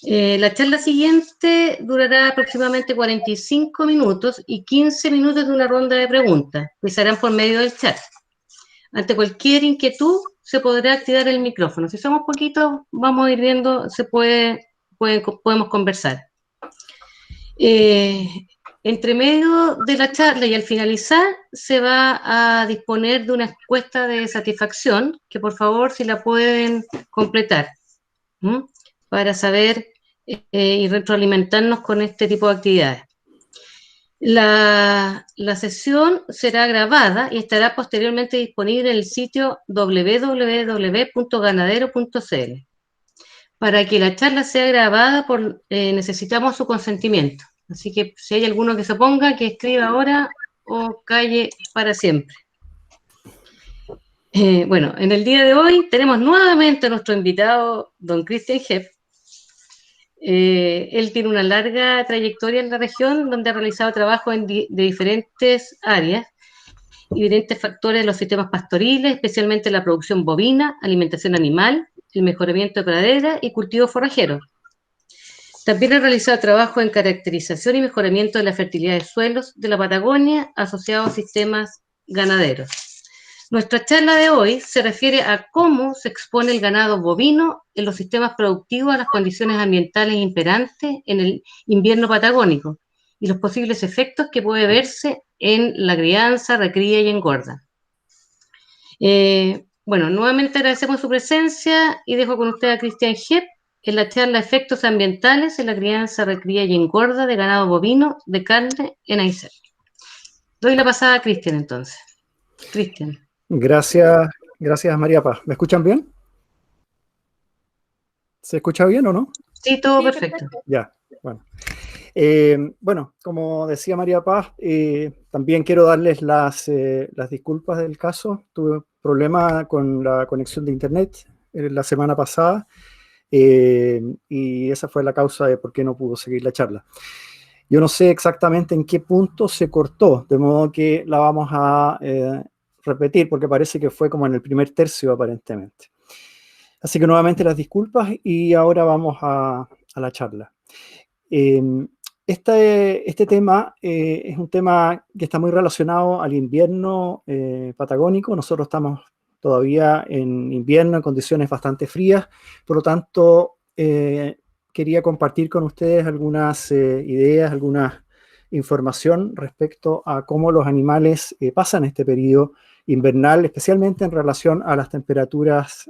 La charla siguiente durará aproximadamente 45 minutos y 15 minutos de una ronda de preguntas, que se harán por medio del chat. Ante cualquier inquietud, se podrá activar el micrófono. Si somos poquitos, vamos a ir viendo, podemos conversar. Entre medio de la charla y al finalizar, se va a disponer de una encuesta de satisfacción, que por favor, si la pueden completar, para saber y retroalimentarnos con este tipo de actividades. La sesión será grabada y estará posteriormente disponible en el sitio www.ganadero.cl. Para que la charla sea grabada, necesitamos su consentimiento. Así que si hay alguno que se oponga, que escriba ahora o calle para siempre. Bueno, en el día de hoy tenemos nuevamente a nuestro invitado, don Christian Hepp. Él tiene una larga trayectoria en la región, donde ha realizado trabajo de diferentes áreas y diferentes factores de los sistemas pastoriles, especialmente la producción bovina, alimentación animal, el mejoramiento de pradera y cultivo forrajero. También ha realizado trabajo en caracterización y mejoramiento de la fertilidad de suelos de la Patagonia asociado a sistemas ganaderos. Nuestra charla de hoy se refiere a cómo se expone el ganado bovino en los sistemas productivos a las condiciones ambientales imperantes en el invierno patagónico y los posibles efectos que puede verse en la crianza, recría y engorda. Bueno, nuevamente agradecemos su presencia y dejo con usted a Christian Hepp en la charla Efectos ambientales en la crianza, recría y engorda de ganado bovino de carne en Aysén. Doy la pasada a Christian entonces. Christian. Gracias María Paz. ¿Me escuchan bien? ¿Se escucha bien o no? Sí, todo perfecto. Ya, bueno. Bueno, como decía María Paz, también quiero darles las disculpas del caso. Tuve problema con la conexión de internet la semana pasada y esa fue la causa de por qué no pudo seguir la charla. Yo no sé exactamente en qué punto se cortó, de modo que la vamos a repetir porque parece que fue como en el primer tercio aparentemente. Así que nuevamente las disculpas y ahora vamos a la charla. Este tema es un tema que está muy relacionado al invierno patagónico. Nosotros estamos todavía en invierno, en condiciones bastante frías, por lo tanto quería compartir con ustedes algunas ideas, alguna información respecto a cómo los animales pasan este periodo invernal, especialmente en relación a las temperaturas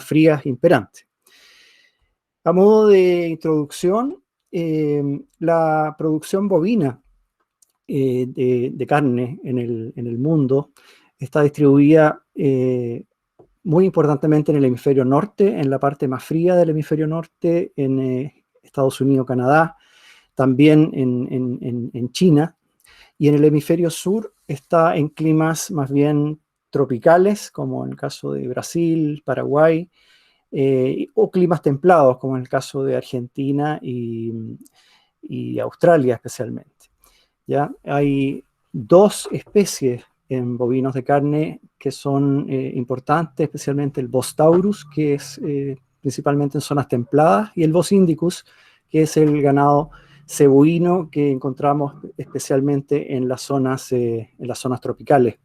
frías imperantes. A modo de introducción, la producción bovina de carne en el mundo está distribuida muy importantemente en el hemisferio norte, en la parte más fría del hemisferio norte, en Estados Unidos, Canadá, también en China, y en el hemisferio sur está en climas más bien tropicales, como en el caso de Brasil, Paraguay, o climas templados, como en el caso de Argentina y Australia especialmente. ¿Ya? Hay dos especies en bovinos de carne que son importantes, especialmente el Bos taurus, que es principalmente en zonas templadas, y el Bos indicus, que es el ganado cebuino que encontramos especialmente en las zonas tropicales.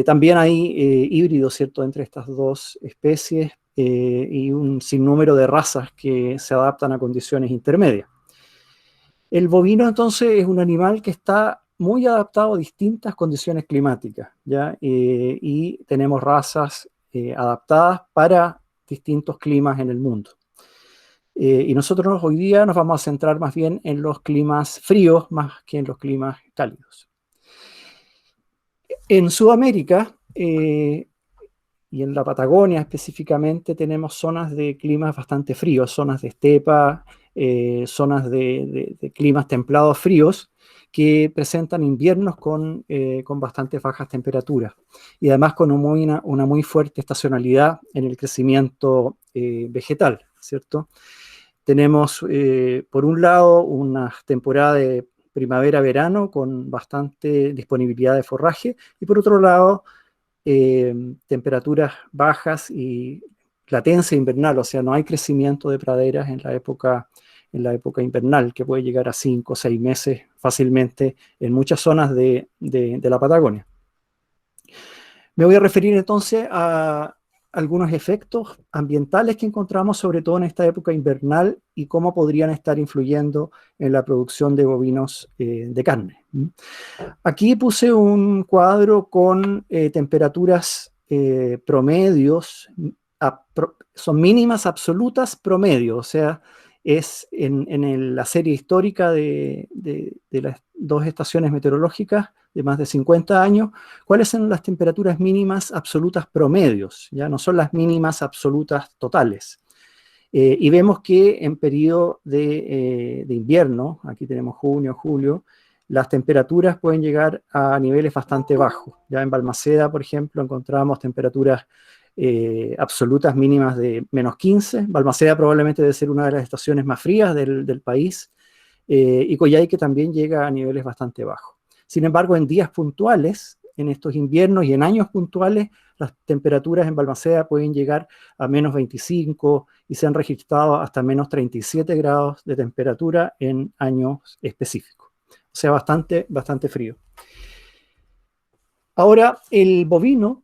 También hay híbridos, ¿cierto?, entre estas dos especies y un sinnúmero de razas que se adaptan a condiciones intermedias. El bovino, entonces, es un animal que está muy adaptado a distintas condiciones climáticas, ¿ya? Y tenemos razas adaptadas para distintos climas en el mundo. Y nosotros hoy día nos vamos a centrar más bien en los climas fríos más que en los climas cálidos. En Sudamérica y en la Patagonia específicamente tenemos zonas de climas bastante fríos, zonas de estepa, zonas de climas templados fríos que presentan inviernos con bastante bajas temperaturas y además con una muy fuerte estacionalidad en el crecimiento vegetal, ¿cierto? Tenemos por un lado una temporada de primavera-verano con bastante disponibilidad de forraje y por otro lado temperaturas bajas y latencia invernal, o sea, no hay crecimiento de praderas en la época invernal, que puede llegar a 5 o 6 meses fácilmente en muchas zonas de la Patagonia. Me voy a referir entonces a algunos efectos ambientales que encontramos, sobre todo en esta época invernal, y cómo podrían estar influyendo en la producción de bovinos de carne. Aquí puse un cuadro con temperaturas promedios, son mínimas absolutas promedio, o sea, es en la serie histórica de las dos estaciones meteorológicas de más de 50 años, cuáles son las temperaturas mínimas absolutas promedios, ya no son las mínimas absolutas totales. Y vemos que en periodo de invierno, aquí tenemos junio, julio, las temperaturas pueden llegar a niveles bastante bajos. Ya en Balmaceda, por ejemplo, encontramos temperaturas absolutas mínimas de -15. Balmaceda probablemente debe ser una de las estaciones más frías del país, y Coyhaique también llega a niveles bastante bajos. Sin embargo, en días puntuales, en estos inviernos y en años puntuales, las temperaturas en Balmaceda pueden llegar a -25 y se han registrado hasta -37 grados de temperatura en años específicos. O sea, bastante frío. Ahora, el bovino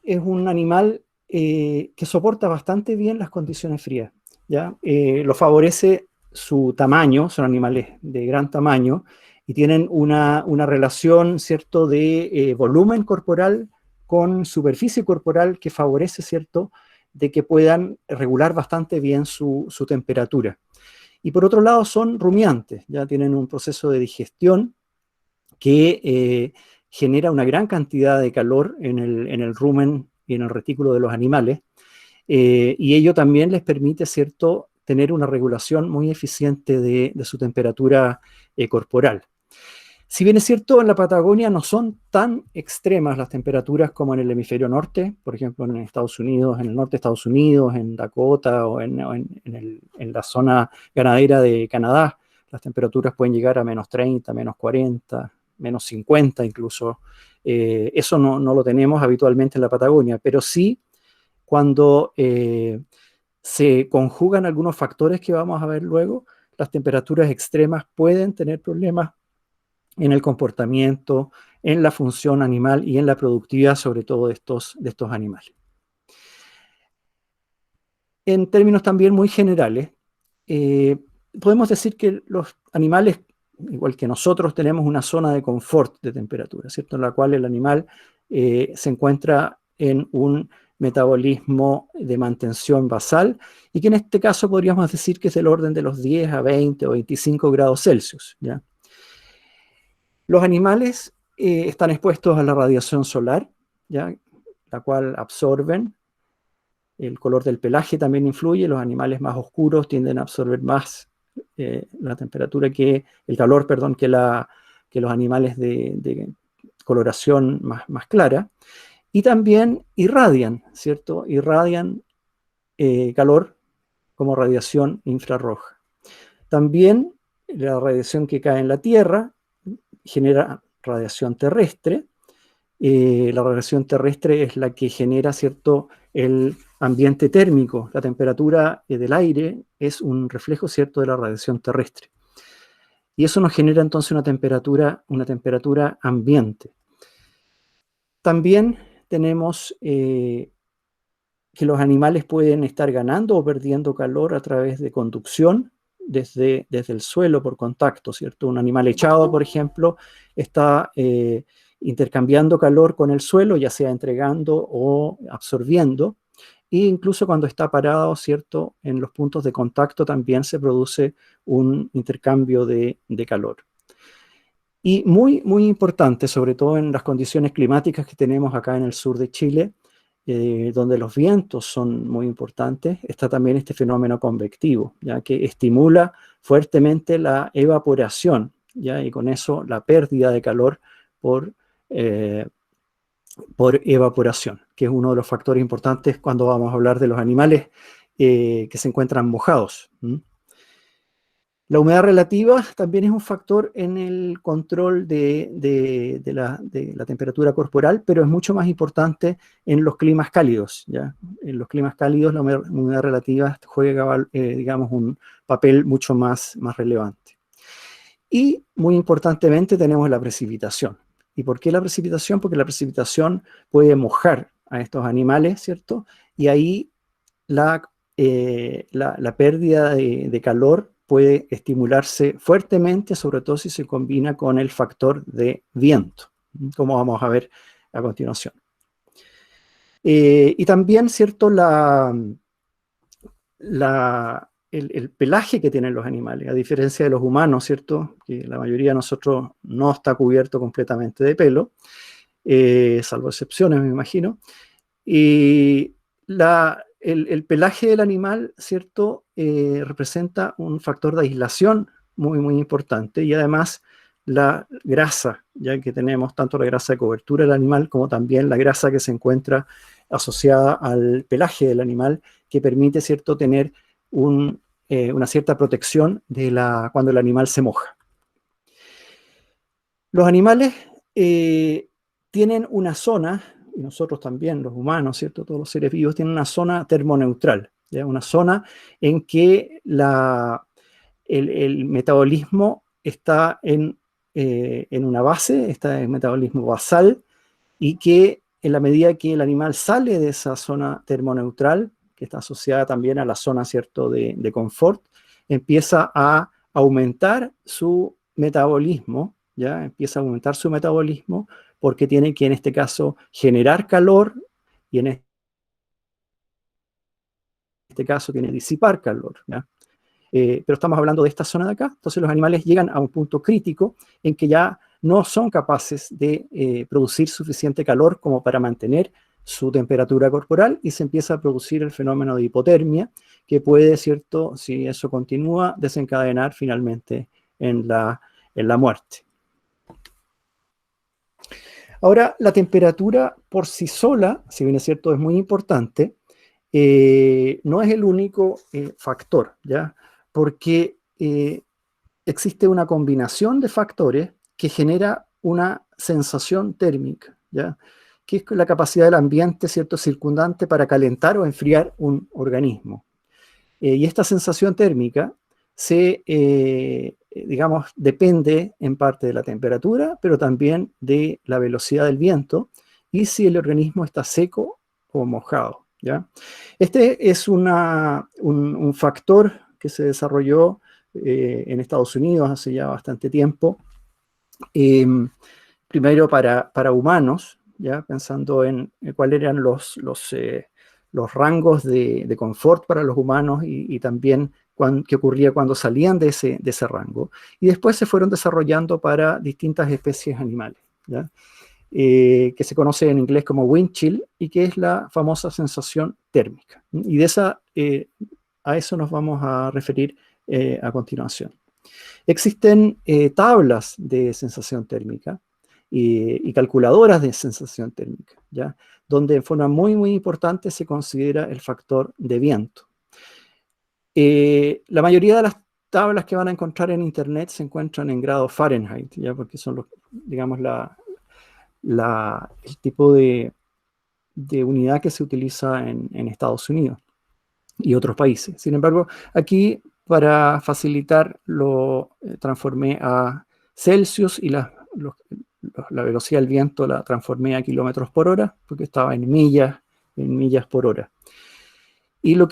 es un animal que soporta bastante bien las condiciones frías, ¿ya? Lo favorece su tamaño, son animales de gran tamaño y tienen una relación, ¿cierto?, de volumen corporal con superficie corporal que favorece, ¿cierto?, de que puedan regular bastante bien su temperatura. Y por otro lado son rumiantes, ya tienen un proceso de digestión que genera una gran cantidad de calor en el rumen y en el retículo de los animales, y ello también les permite, ¿cierto?, tener una regulación muy eficiente de su temperatura corporal. Si bien es cierto, en la Patagonia no son tan extremas las temperaturas como en el hemisferio norte, por ejemplo en Estados Unidos, en el norte de Estados Unidos, en Dakota o en la zona ganadera de Canadá, las temperaturas pueden llegar a -30, -40, -50 incluso. Eso no lo tenemos habitualmente en la Patagonia, pero sí cuando se conjugan algunos factores que vamos a ver luego, las temperaturas extremas pueden tener problemas en el comportamiento, en la función animal y en la productividad, sobre todo de estos animales. En términos también muy generales, podemos decir que los animales, igual que nosotros, tenemos una zona de confort de temperatura, ¿cierto?, en la cual el animal se encuentra en un metabolismo de mantención basal y que en este caso podríamos decir que es del orden de los 10 a 20 o 25 grados Celsius, ¿ya? Los animales están expuestos a la radiación solar, ¿ya?, la cual absorben. El color del pelaje también influye. Los animales más oscuros tienden a absorber más la temperatura el calor, perdón, que los animales de coloración más clara. Y también irradian, ¿cierto? Irradian calor como radiación infrarroja. También la radiación que cae en la Tierra genera radiación terrestre. La radiación terrestre es la que genera, ¿cierto?, el ambiente térmico. La temperatura del aire es un reflejo, ¿cierto?, de la radiación terrestre. Y eso nos genera entonces una temperatura ambiente. También tenemos que los animales pueden estar ganando o perdiendo calor a través de conducción desde el suelo por contacto, ¿cierto? Un animal echado, por ejemplo, está intercambiando calor con el suelo, ya sea entregando o absorbiendo, e incluso cuando está parado, ¿cierto?, en los puntos de contacto también se produce un intercambio de calor. Y muy importante, sobre todo en las condiciones climáticas que tenemos acá en el sur de Chile, donde los vientos son muy importantes, está también este fenómeno convectivo, ya que estimula fuertemente la evaporación, ¿ya?, y con eso la pérdida de calor por evaporación, que es uno de los factores importantes cuando vamos a hablar de los animales que se encuentran mojados. La humedad relativa también es un factor en el control de la temperatura corporal, pero es mucho más importante en los climas cálidos, ¿ya? En los climas cálidos la humedad relativa juega, digamos, un papel mucho más relevante. Y, muy importantemente, tenemos la precipitación. ¿Y por qué la precipitación? Porque la precipitación puede mojar a estos animales, ¿cierto? Y ahí la pérdida de calor puede estimularse fuertemente, sobre todo si se combina con el factor de viento, como vamos a ver a continuación. Y también, ¿cierto?, el pelaje que tienen los animales, a diferencia de los humanos, ¿cierto?, que la mayoría de nosotros no está cubierto completamente de pelo, salvo excepciones, me imagino. Y el pelaje del animal, ¿cierto?, representa un factor de aislación muy importante, y además la grasa, ya que tenemos tanto la grasa de cobertura del animal como también la grasa que se encuentra asociada al pelaje del animal, que permite, ¿cierto?, tener una cierta protección cuando el animal se moja. Los animales tienen una zona, y nosotros también, los humanos, ¿cierto?, todos los seres vivos, tienen una zona termoneutral, ¿ya? Una zona en que el metabolismo está en una base, está en metabolismo basal, y que en la medida que el animal sale de esa zona termoneutral, que está asociada también a la zona, ¿cierto?, de confort, empieza a aumentar su metabolismo, ¿ya? Empieza a aumentar su metabolismo porque tiene que, en este caso, generar calor, y en este caso tiene que disipar calor, ¿ya? Pero estamos hablando de esta zona de acá. Entonces los animales llegan a un punto crítico en que ya no son capaces de producir suficiente calor como para mantener su temperatura corporal, y se empieza a producir el fenómeno de hipotermia, que puede, ¿cierto?, si eso continúa, desencadenar finalmente en la muerte. Ahora, la temperatura por sí sola, si bien es cierto, es muy importante, no es el único factor, ¿ya? Porque existe una combinación de factores que genera una sensación térmica, ¿ya?, que es la capacidad del ambiente, ¿cierto?, circundante para calentar o enfriar un organismo. Y esta sensación térmica digamos, depende en parte de la temperatura, pero también de la velocidad del viento y si el organismo está seco o mojado, ¿ya? Este es un factor que se desarrolló en Estados Unidos hace ya bastante tiempo, primero para humanos, ¿ya?, pensando en cuáles eran los rangos de confort para los humanos, y también qué ocurría cuando salían de ese rango. Y después se fueron desarrollando para distintas especies animales, ¿ya?, que se conoce en inglés como wind chill, y que es la famosa sensación térmica. Y a eso nos vamos a referir a continuación. Existen tablas de sensación térmica y calculadoras de sensación térmica, ¿ya?, donde en forma muy importante se considera el factor de viento. La mayoría de las tablas que van a encontrar en internet se encuentran en grado Fahrenheit, ¿ya?, porque son digamos, el tipo de unidad que se utiliza en Estados Unidos y otros países. Sin embargo, aquí, para facilitar, lo transformé a Celsius, y la velocidad del viento la transformé a kilómetros por hora, porque estaba en millas por hora. Y lo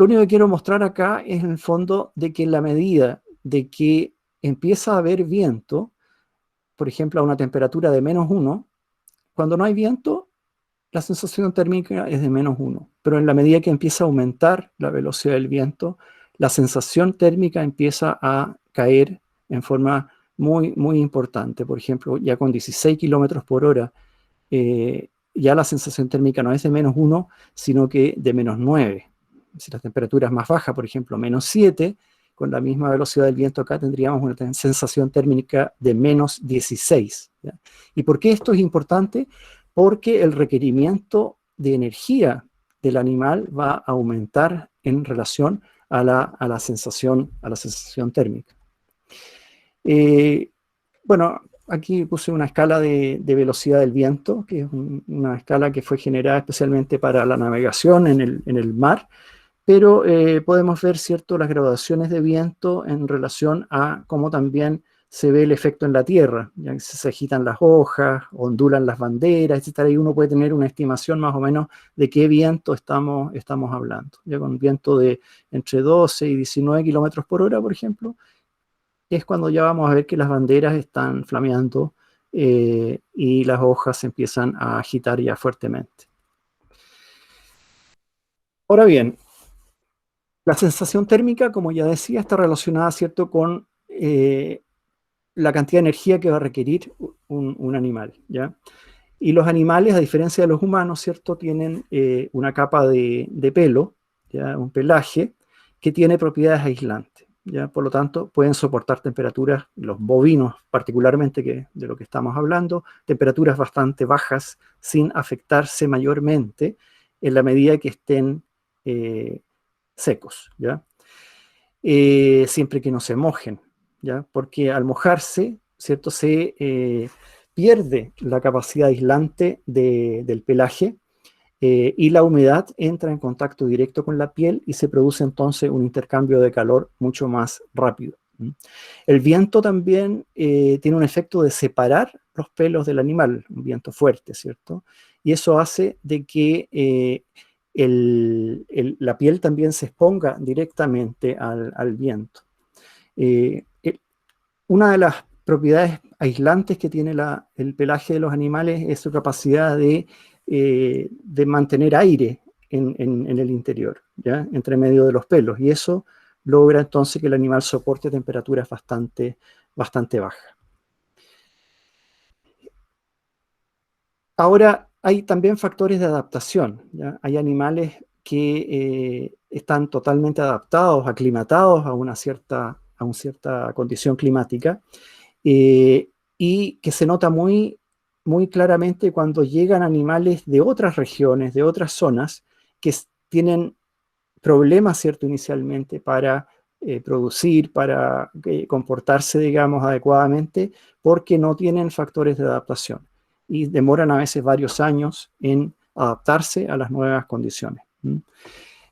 único que quiero mostrar acá es, en el fondo, de que en la medida de que empieza a haber viento, por ejemplo, a una temperatura de -1, cuando no hay viento, la sensación térmica es de -1, pero en la medida que empieza a aumentar la velocidad del viento, la sensación térmica empieza a caer en forma muy importante. Por ejemplo, ya con 16 kilómetros por hora, ya la sensación térmica no es de -1, sino que de -9. Si la temperatura es más baja, por ejemplo, -7, con la misma velocidad del viento acá tendríamos una sensación térmica de -16, ¿ya? ¿Y por qué esto es importante? Porque el requerimiento de energía del animal va a aumentar en relación a la sensación térmica, Bueno, aquí puse una escala de velocidad del viento, que es una escala que fue generada especialmente para la navegación en el mar, pero podemos ver, ¿cierto?, las graduaciones de viento en relación a cómo también se ve el efecto en la tierra, ya que se agitan las hojas, ondulan las banderas, etcétera, y uno puede tener una estimación más o menos de qué viento estamos hablando. Ya con un viento de entre 12 y 19 kilómetros por hora, por ejemplo, es cuando ya vamos a ver que las banderas están flameando y las hojas se empiezan a agitar ya fuertemente. Ahora bien, la sensación térmica, como ya decía, está relacionada, ¿cierto?, con la cantidad de energía que va a requerir un animal, ¿ya? Y los animales, a diferencia de los humanos, ¿cierto?, tienen una capa de pelo, ¿ya?, un pelaje, que tiene propiedades aislantes, ¿ya? Por lo tanto, pueden soportar temperaturas, los bovinos particularmente, de lo que estamos hablando, temperaturas bastante bajas, sin afectarse mayormente en la medida que estén secos, ¿ya? Siempre que no se mojen, ¿ya? Porque al mojarse, ¿cierto?, se pierde la capacidad aislante del pelaje y la humedad entra en contacto directo con la piel y se produce entonces un intercambio de calor mucho más rápido. El viento también tiene un efecto de separar los pelos del animal, un viento fuerte, ¿cierto? Y eso hace de que la piel también se exponga directamente al viento. Una de las propiedades aislantes que tiene el pelaje de los animales es su capacidad de mantener aire en el interior, ¿ya?, entre medio de los pelos, y eso logra entonces que el animal soporte temperaturas bastante bajas. Ahora, hay también factores de adaptación, ¿ya? Hay animales que están totalmente adaptados, aclimatados a una cierta condición climática, y que se nota muy claramente cuando llegan animales de otras regiones, de otras zonas, que tienen problemas, ¿cierto?, inicialmente para producir, para comportarse, digamos, adecuadamente, porque no tienen factores de adaptación y demoran a veces varios años en adaptarse a las nuevas condiciones.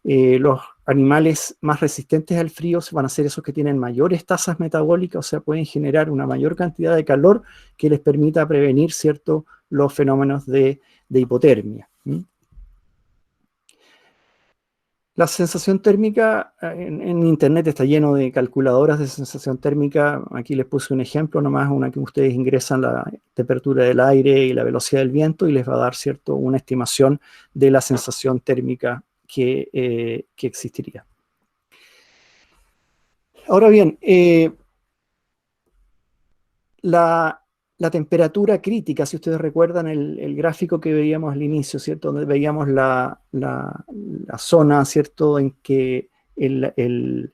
Los animales más resistentes al frío van a ser esos que tienen mayores tasas metabólicas, o sea, pueden generar una mayor cantidad de calor que les permita prevenir, ¿cierto?, los fenómenos de hipotermia. La sensación térmica, en internet está lleno de calculadoras de sensación térmica. Aquí les puse un ejemplo nomás, una que ustedes ingresan la temperatura del aire y la velocidad del viento y les va a dar, ¿cierto?, una estimación de la sensación térmica que existiría. Ahora bien, la temperatura crítica, si ustedes recuerdan el gráfico que veíamos al inicio, ¿cierto?, donde veíamos la zona, ¿cierto?, en que el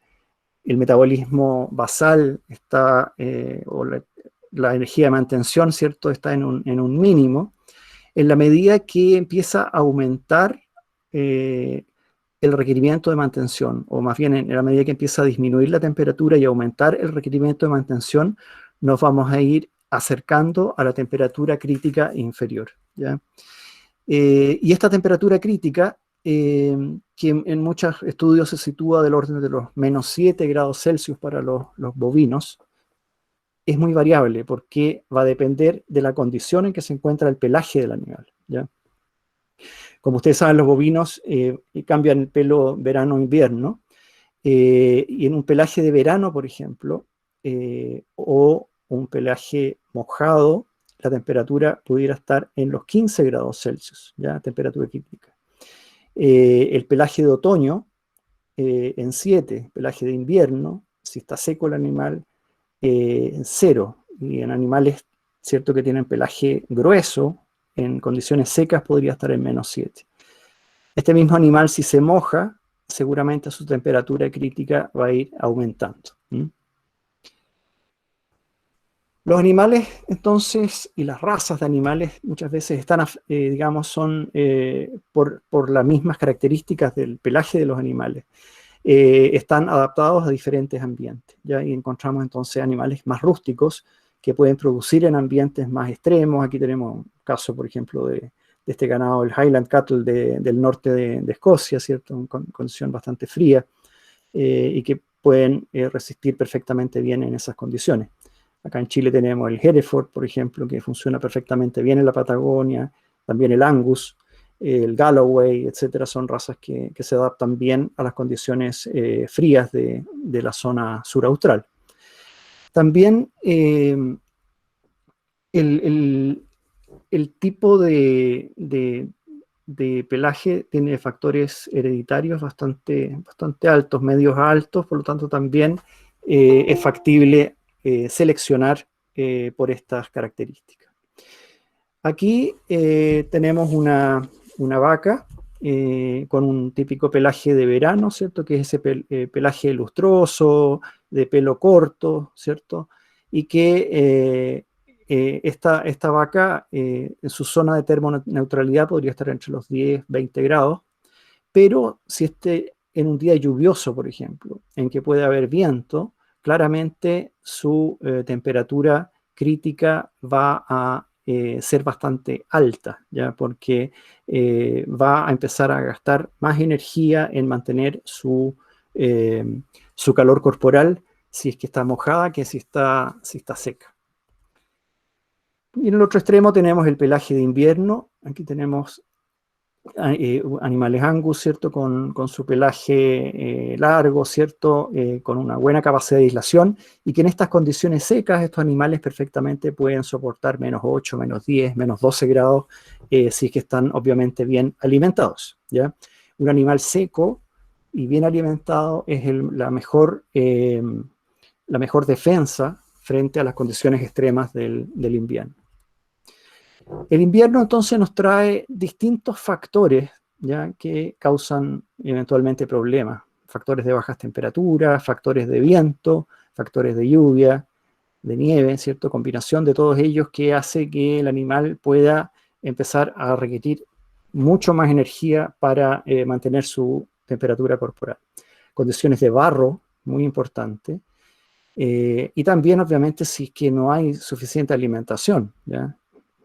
metabolismo basal está, o la energía de mantención, ¿cierto?, está en un mínimo. En la medida que empieza a aumentar el requerimiento de mantención, o más bien en la medida que empieza a disminuir la temperatura y aumentar el requerimiento de mantención, nos vamos a ir acercando a la temperatura crítica inferior, ¿ya? Y esta temperatura crítica, que en muchos estudios se sitúa del orden de los -7 grados Celsius para los bovinos, es muy variable porque va a depender de la condición en que se encuentra el pelaje del animal, ¿ya? Como ustedes saben, los bovinos cambian el pelo verano-invierno, y en un pelaje de verano, por ejemplo, o un pelaje mojado, la temperatura pudiera estar en los 15 grados Celsius, ¿ya?, temperatura crítica. El pelaje de otoño, en 7, pelaje de invierno, si está seco el animal, en 0, y en animales, ¿cierto?, que tienen pelaje grueso, en condiciones secas podría estar en -7. Este mismo animal, si se moja, seguramente su temperatura crítica va a ir aumentando. Los animales, entonces, y las razas de animales muchas veces están, digamos, son por las mismas características del pelaje de los animales. están adaptados a diferentes ambientes, ¿ya? Y encontramos entonces animales más rústicos que pueden producir en ambientes más extremos. Aquí tenemos un caso, por ejemplo, de este ganado, el Highland Cattle del norte de Escocia, ¿cierto? En condición bastante fría, y que pueden resistir perfectamente bien en esas condiciones. Acá en Chile tenemos el Hereford, por ejemplo, que funciona perfectamente bien en la Patagonia, también el Angus, el Galloway, etcétera, son razas que se adaptan bien a las condiciones frías de la zona sur austral. También el tipo de pelaje tiene factores hereditarios bastante altos, medios a altos, por lo tanto también es factible seleccionar por estas características. Aquí tenemos una vaca con un típico pelaje de verano, ¿cierto? Que es ese pelaje lustroso, de pelo corto, ¿cierto? Y que esta vaca en su zona de termoneutralidad podría estar entre los 10, 20 grados, pero si en un día lluvioso, por ejemplo, en que puede haber viento, claramente su temperatura crítica va a ser bastante alta, ¿ya? Porque va a empezar a gastar más energía en mantener su calor corporal si es que está mojada que si está seca. Y en el otro extremo tenemos el pelaje de invierno. Aquí tenemos animales Angus, ¿cierto? Con su pelaje largo, ¿cierto? Con una buena capacidad de aislación, y que en estas condiciones secas estos animales perfectamente pueden soportar menos 8, menos 10, menos 12 grados, si es que están obviamente bien alimentados, ¿ya? Un animal seco y bien alimentado es la mejor defensa frente a las condiciones extremas del invierno. El invierno entonces nos trae distintos factores, ¿ya? Que causan eventualmente problemas. Factores de bajas temperaturas, factores de viento, factores de lluvia, de nieve, ¿cierto? Combinación de todos ellos que hace que el animal pueda empezar a requerir mucho más energía para mantener su temperatura corporal. Condiciones de barro, muy importante. Y también, obviamente, si es que no hay suficiente alimentación, ¿ya?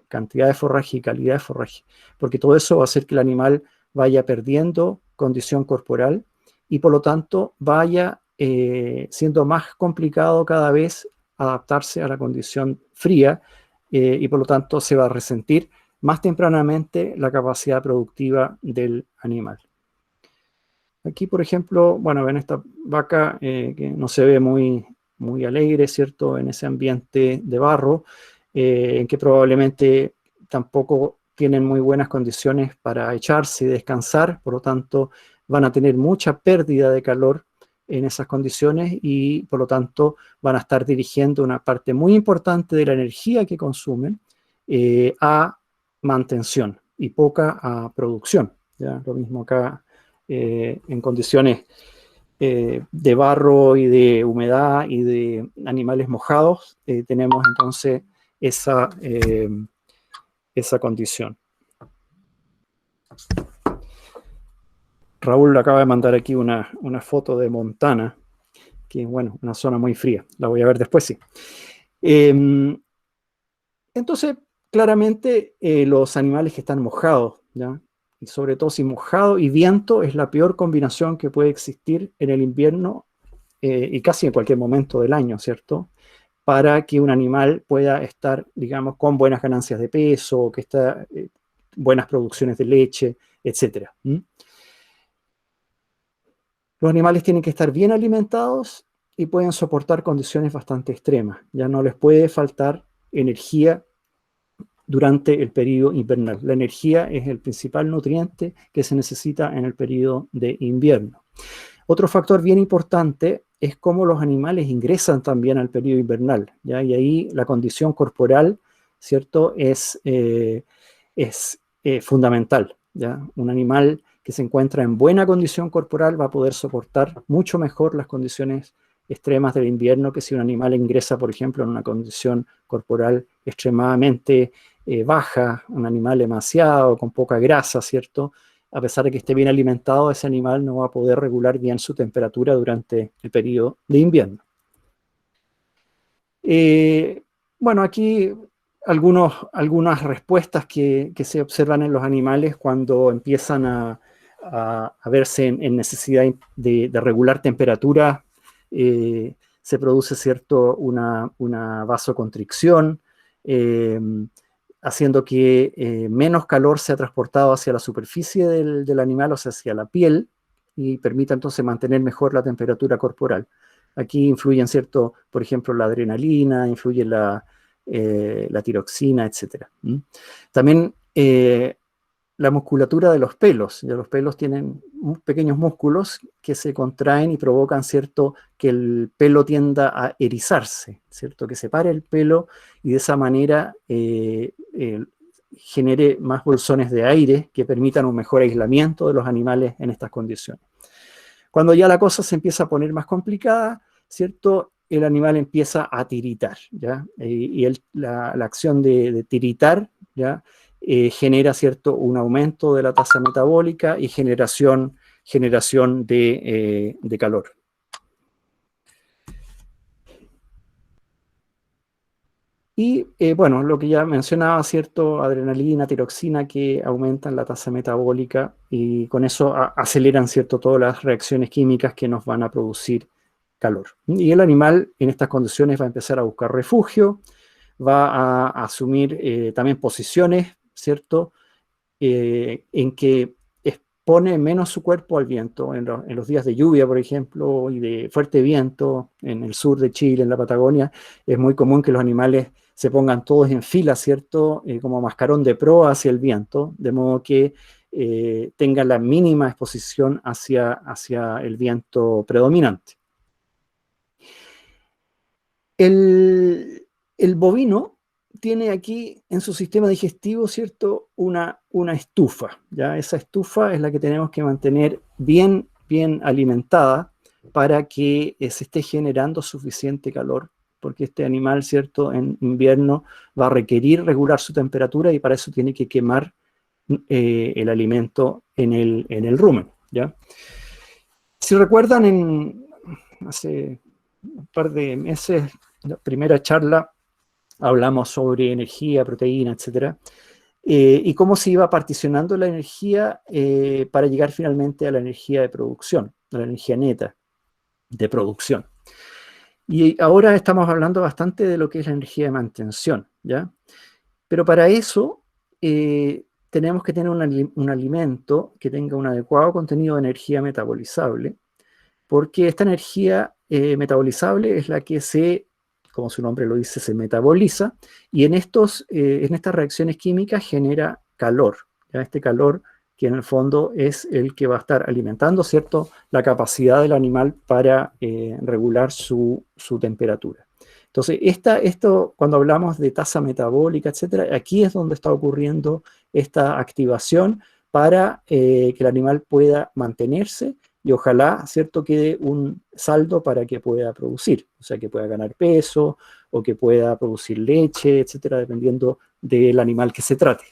Cantidad de forraje y calidad de forraje, porque todo eso va a hacer que el animal vaya perdiendo condición corporal y por lo tanto vaya siendo más complicado cada vez adaptarse a la condición fría, y por lo tanto se va a resentir más tempranamente la capacidad productiva del animal. Aquí, por ejemplo, bueno, ven esta vaca que no se ve muy alegre, ¿cierto? En ese ambiente de barro, en que probablemente tampoco tienen muy buenas condiciones para echarse y descansar, por lo tanto van a tener mucha pérdida de calor en esas condiciones y por lo tanto van a estar dirigiendo una parte muy importante de la energía que consumen a mantención y poca a producción, ¿ya? Lo mismo acá en condiciones de barro y de humedad y de animales mojados, tenemos entonces esa condición. Raúl acaba de mandar aquí una foto de Montana, que es, bueno, una zona muy fría. La voy a ver después, sí. Entonces, claramente, los animales que están mojados, ¿ya? Y sobre todo si mojado y viento es la peor combinación que puede existir en el invierno y casi en cualquier momento del año, ¿cierto? Para que un animal pueda estar, digamos, con buenas ganancias de peso, que está buenas producciones de leche, etc. Los animales tienen que estar bien alimentados y pueden soportar condiciones bastante extremas. Ya no les puede faltar energía durante el periodo invernal. La energía es el principal nutriente que se necesita en el periodo de invierno. Otro factor bien importante es cómo los animales ingresan también al periodo invernal, ¿ya? Y ahí la condición corporal, ¿cierto? Es fundamental, ¿ya? Un animal que se encuentra en buena condición corporal va a poder soportar mucho mejor las condiciones extremas del invierno que si un animal ingresa, por ejemplo, en una condición corporal extremadamente baja, un animal demasiado, con poca grasa, ¿cierto? a pesar de que esté bien alimentado, ese animal no va a poder regular bien su temperatura durante el periodo de invierno. Bueno, aquí algunas respuestas que se observan en los animales cuando empiezan a verse en necesidad de regular temperatura. Se produce, ¿cierto?, una vasoconstricción, haciendo que menos calor sea transportado hacia la superficie del animal, o sea, hacia la piel, y permita entonces mantener mejor la temperatura corporal. Aquí influyen, ¿cierto?, por ejemplo, la adrenalina, influye la tiroxina, etc. También la musculatura de los pelos. Ya los pelos tienen pequeños músculos que se contraen y provocan, ¿cierto?, que el pelo tienda a erizarse, ¿cierto?, que se pare el pelo y de esa manera genere más bolsones de aire que permitan un mejor aislamiento de los animales en estas condiciones. Cuando ya la cosa se empieza a poner más complicada, ¿cierto?, el animal empieza a tiritar, ¿ya? Y la acción de tiritar, ¿ya?, genera, ¿cierto?, un aumento de la tasa metabólica y generación de calor. Y bueno, lo que ya mencionaba, ¿cierto?, adrenalina, tiroxina, que aumentan la tasa metabólica y con eso aceleran, ¿cierto?, todas las reacciones químicas que nos van a producir calor. Y el animal en estas condiciones va a empezar a buscar refugio, va a asumir también posiciones, ¿cierto?, en que expone menos su cuerpo al viento. En los días de lluvia, por ejemplo, y de fuerte viento, en el sur de Chile, en la Patagonia, es muy común que los animales se pongan todos en fila, ¿cierto?, como mascarón de proa hacia el viento, de modo que tengan la mínima exposición hacia el viento predominante. El bovino tiene aquí en su sistema digestivo, ¿cierto?, una estufa, ¿ya? Esa estufa es la que tenemos que mantener bien alimentada para que se esté generando suficiente calor, porque este animal, ¿cierto?, en invierno va a requerir regular su temperatura y para eso tiene que quemar el alimento en el rumen, ¿ya? Si recuerdan, hace un par de meses, la primera charla, hablamos sobre energía, proteína, etc. Y cómo se iba particionando la energía para llegar finalmente a la energía de producción, a la energía neta de producción. Y ahora estamos hablando bastante de lo que es la energía de mantención, ¿ya? Pero para eso tenemos que tener un alimento que tenga un adecuado contenido de energía metabolizable, porque esta energía metabolizable es la que como su nombre lo dice, se metaboliza, y en estas reacciones químicas genera calor, ¿ya? Este calor que en el fondo es el que va a estar alimentando, ¿cierto?, la capacidad del animal para regular su temperatura. Entonces, esto cuando hablamos de tasa metabólica, etcétera, aquí es donde está ocurriendo esta activación para que el animal pueda mantenerse y ojalá, ¿cierto?, quede un saldo para que pueda producir, o sea, que pueda ganar peso o que pueda producir leche, etcétera, dependiendo del animal que se trate.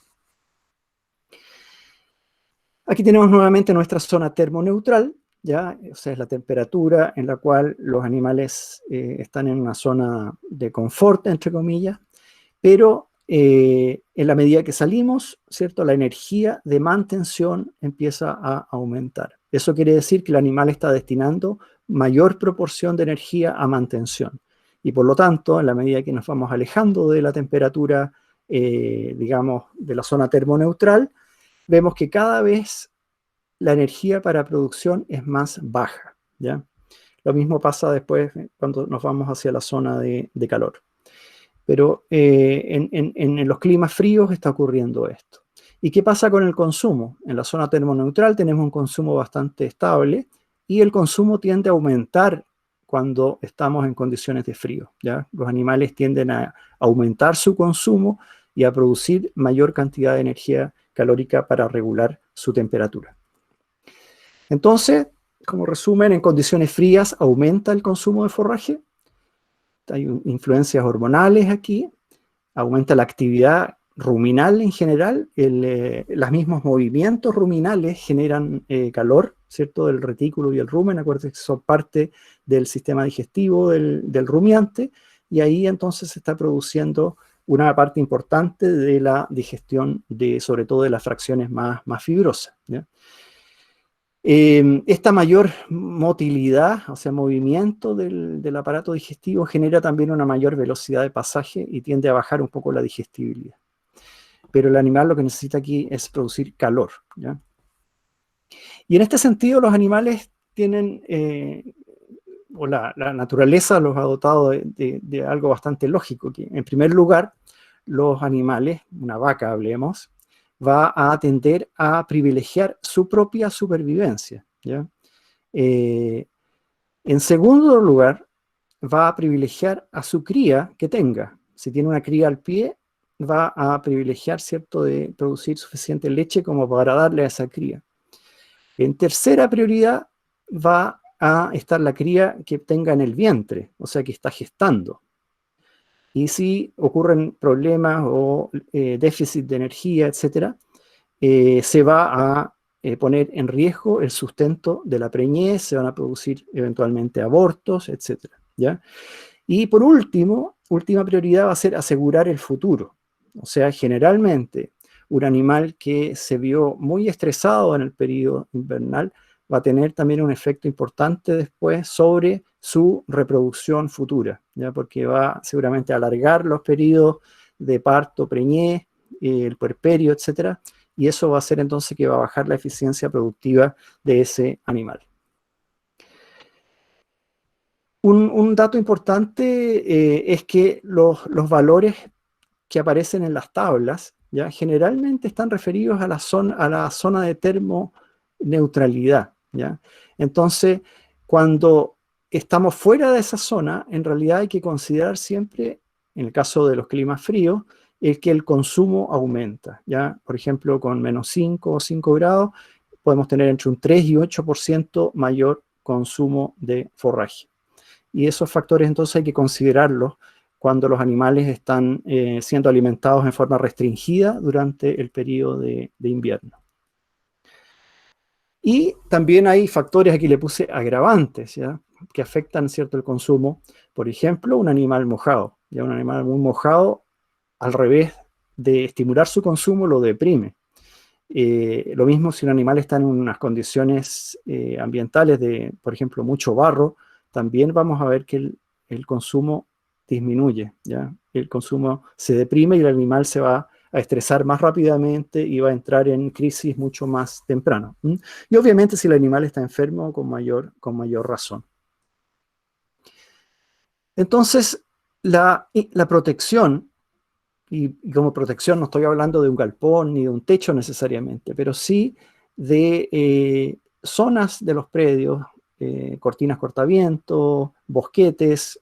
Aquí tenemos nuevamente nuestra zona termoneutral, ¿ya? O sea, es la temperatura en la cual los animales están en una zona de confort, entre comillas, pero en la medida que salimos, ¿cierto?, la energía de mantención empieza a aumentar. Eso quiere decir que el animal está destinando mayor proporción de energía a mantención. Y por lo tanto, en la medida que nos vamos alejando de la temperatura, digamos, de la zona termoneutral, vemos que cada vez la energía para producción es más baja, ¿ya? Lo mismo pasa después cuando nos vamos hacia la zona de calor. Pero en los climas fríos está ocurriendo esto. ¿Y qué pasa con el consumo? En la zona termoneutral tenemos un consumo bastante estable y el consumo tiende a aumentar cuando estamos en condiciones de frío, ¿ya? Los animales tienden a aumentar su consumo y a producir mayor cantidad de energía calórica para regular su temperatura. Entonces, como resumen, en condiciones frías aumenta el consumo de forraje. Hay influencias hormonales aquí, aumenta la actividad ruminal en general, los mismos movimientos ruminales generan calor, ¿cierto? Del retículo y el rumen, acuérdense que son parte del sistema digestivo del rumiante, y ahí entonces se está produciendo una parte importante de la digestión, sobre todo de las fracciones más fibrosas, ¿ya? Esta mayor motilidad, o sea, movimiento del aparato digestivo genera también una mayor velocidad de pasaje y tiende a bajar un poco la digestibilidad. Pero el animal lo que necesita aquí es producir calor, ¿ya? Y en este sentido los animales tienen, o la naturaleza los ha dotado de algo bastante lógico, que en primer lugar los animales, una vaca hablemos, va a tender a privilegiar su propia supervivencia, ¿ya? En segundo lugar, va a privilegiar a su cría que tenga. Si tiene una cría al pie, va a privilegiar, ¿cierto?, de producir suficiente leche como para darle a esa cría. En tercera prioridad va a estar la cría que tenga en el vientre, o sea, que está gestando. Y si ocurren problemas o déficit de energía, etcétera, se va a poner en riesgo el sustento de la preñez, se van a producir eventualmente abortos, etcétera, ¿ya? Y por última prioridad va a ser asegurar el futuro. O sea, generalmente un animal que se vio muy estresado en el periodo invernal va a tener también un efecto importante después sobre su reproducción futura, ¿ya? Porque va seguramente a alargar los periodos de parto, preñez, el puerperio, etcétera, y eso va a hacer entonces que va a bajar la eficiencia productiva de ese animal. Un dato importante es que los valores que aparecen en las tablas, ¿ya?, generalmente están referidos a la zona de termoneutralidad, ¿ya? Entonces, cuando estamos fuera de esa zona, en realidad hay que considerar siempre, en el caso de los climas fríos, que el consumo aumenta, ¿ya? Por ejemplo, con -5 o 5 grados, podemos tener entre un 3 y 8% mayor consumo de forraje. Y esos factores entonces hay que considerarlos cuando los animales están siendo alimentados en forma restringida durante el periodo de invierno. Y también hay factores, aquí le puse agravantes, ¿ya?, que afectan, ¿cierto?, el consumo. Por ejemplo, un animal mojado. ¿Ya? Un animal muy mojado, al revés de estimular su consumo, lo deprime. Lo mismo si un animal está en unas condiciones ambientales de, por ejemplo, mucho barro, también vamos a ver que el consumo disminuye, ¿ya? El consumo se deprime y el animal se va a estresar más rápidamente y va a entrar en crisis mucho más temprano. Y obviamente si el animal está enfermo, con mayor razón. Entonces, la protección, y como protección no estoy hablando de un galpón ni de un techo necesariamente, pero sí de zonas de los predios, cortinas cortaviento, bosquetes,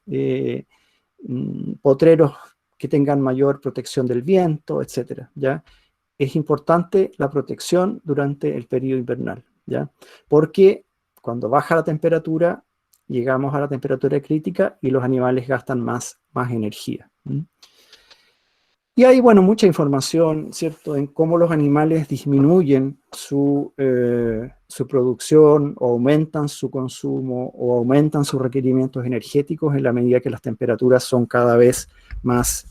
potreros que tengan mayor protección del viento, etcétera, ¿ya? Es importante la protección durante el periodo invernal, ¿ya? Porque cuando baja la temperatura, llegamos a la temperatura crítica y los animales gastan más energía. Y hay, bueno, mucha información, ¿cierto?, en cómo los animales disminuyen su producción, o aumentan su consumo, o aumentan sus requerimientos energéticos en la medida que las temperaturas son cada vez más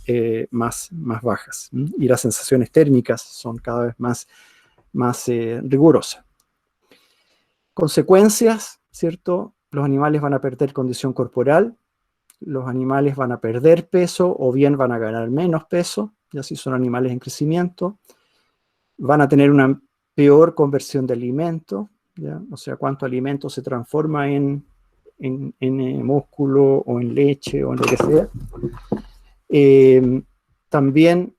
bajas. Y las sensaciones térmicas son cada vez más rigurosas. Consecuencias, ¿cierto? Los animales van a perder condición corporal, los animales van a perder peso o bien van a ganar menos peso, ya si son animales en crecimiento, van a tener una peor conversión de alimento, ¿ya? O sea, cuánto alimento se transforma en músculo o en leche o en lo que sea. También